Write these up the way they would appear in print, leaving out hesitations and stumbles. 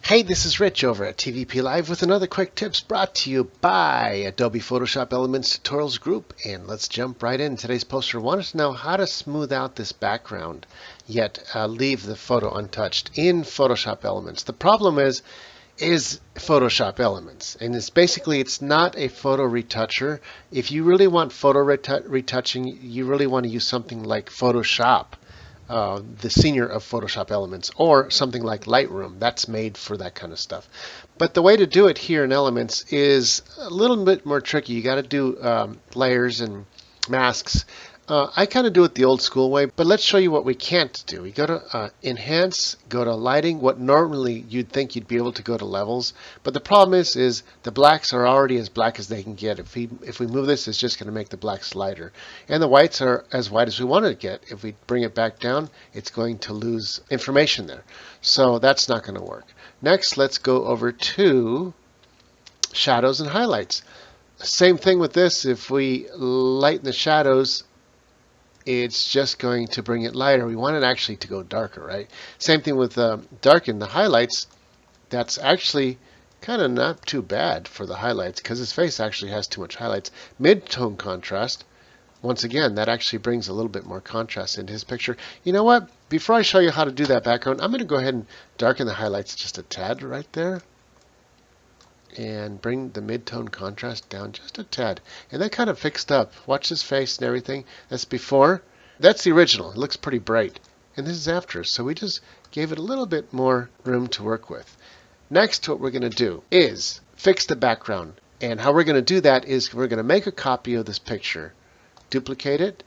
Hey, this is Rich over at TVP Live with another quick tips brought to you by Adobe Photoshop Elements Tutorials Group. And let's jump right in. Today's poster wanted to know how to smooth out this background, yet leave the photo untouched in Photoshop Elements. The problem is Photoshop Elements, and it's not a photo retoucher. If you really want photo retouching, you really want to use something like Photoshop. The senior of Photoshop Elements, or something like Lightroom. That's made for that kind of stuff. But the way to do it here in Elements is a little bit more tricky. You got to do layers and masks. I kind of do it the old school way, but let's show you what we can't do. We go to Enhance, go to Lighting, what normally you'd think you'd be able to go to Levels, but the problem is the blacks are already as black as they can get. If we move this, it's just going to make the blacks lighter. And the whites are as white as we want to get. If we bring it back down, it's going to lose information there. So that's not going to work. Next, let's go over to Shadows and Highlights. Same thing with this. If we lighten the shadows, it's just going to bring it lighter. We want it actually to go darker, right? Same thing with darken the highlights. That's actually kind of not too bad for the highlights because his face actually has too much highlights. Mid-tone contrast, once again, that actually brings a little bit more contrast into his picture. You know what? Before I show you how to do that background, I'm going to go ahead and darken the highlights just a tad right there, and bring the mid-tone contrast down just a tad. And that kind of fixed up. Watch his face and everything. That's before. That's the original. It looks pretty bright. And this is after. So we just gave it a little bit more room to work with. Next, what we're going to do is fix the background. And how we're going to do that is we're going to make a copy of this picture, duplicate it,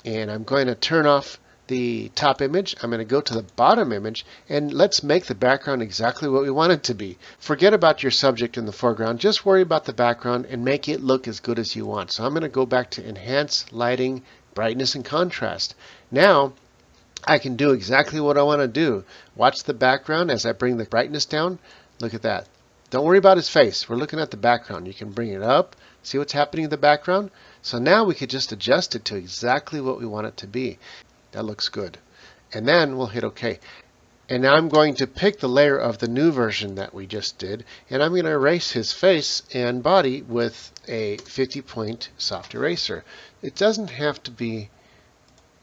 and I'm going to turn off the top image. I'm going to go to the bottom image, and let's make the background exactly what we want it to be. Forget about your subject in the foreground. Just worry about the background and make it look as good as you want. So I'm going to go back to Enhance, Lighting, Brightness, and Contrast. Now I can do exactly what I want to do. Watch the background as I bring the brightness down. Look at that. Don't worry about his face. We're looking at the background. You can bring it up. See what's happening in the background? So now we could just adjust it to exactly what we want it to be. That looks good. And then we'll hit OK. And now I'm going to pick the layer of the new version that we just did, and I'm going to erase his face and body with a 50-point soft eraser. It doesn't have to be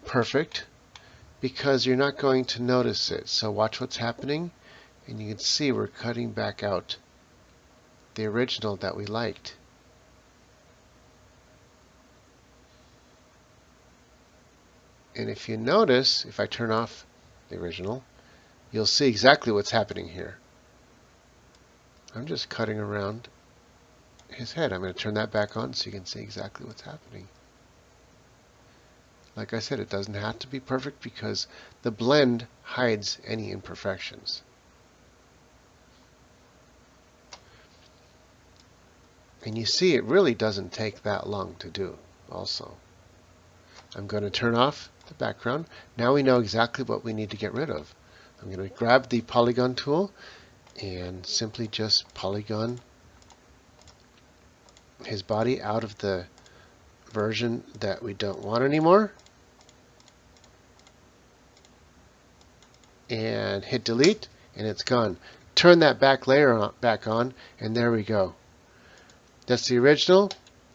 perfect because you're not going to notice it. So watch what's happening, and you can see we're cutting back out the original that we liked. And if you notice, if I turn off the original, you'll see exactly what's happening here. I'm just cutting around his head. I'm going to turn that back on so you can see exactly what's happening. Like I said, it doesn't have to be perfect because the blend hides any imperfections. And you see it really doesn't take that long to do also. I'm going to turn off the background. Now we know exactly what we need to get rid of. I'm going to grab the polygon tool and simply just polygon his body out of the version that we don't want anymore. And hit delete, and it's gone. Turn that back layer back on, and there we go. That's the original.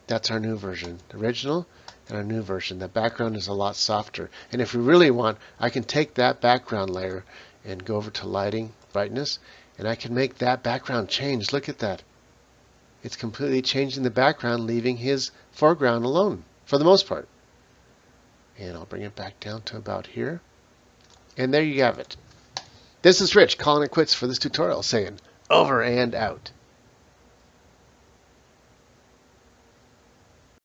That's our new version. The original and our new version. The background is a lot softer. And if we really want, I can take that background layer and go over to Lighting, Brightness, and I can make that background change. Look at that. It's completely changing the background, leaving his foreground alone for the most part. And I'll bring it back down to about here. And there you have it. This is Rich calling it quits for this tutorial, saying over and out.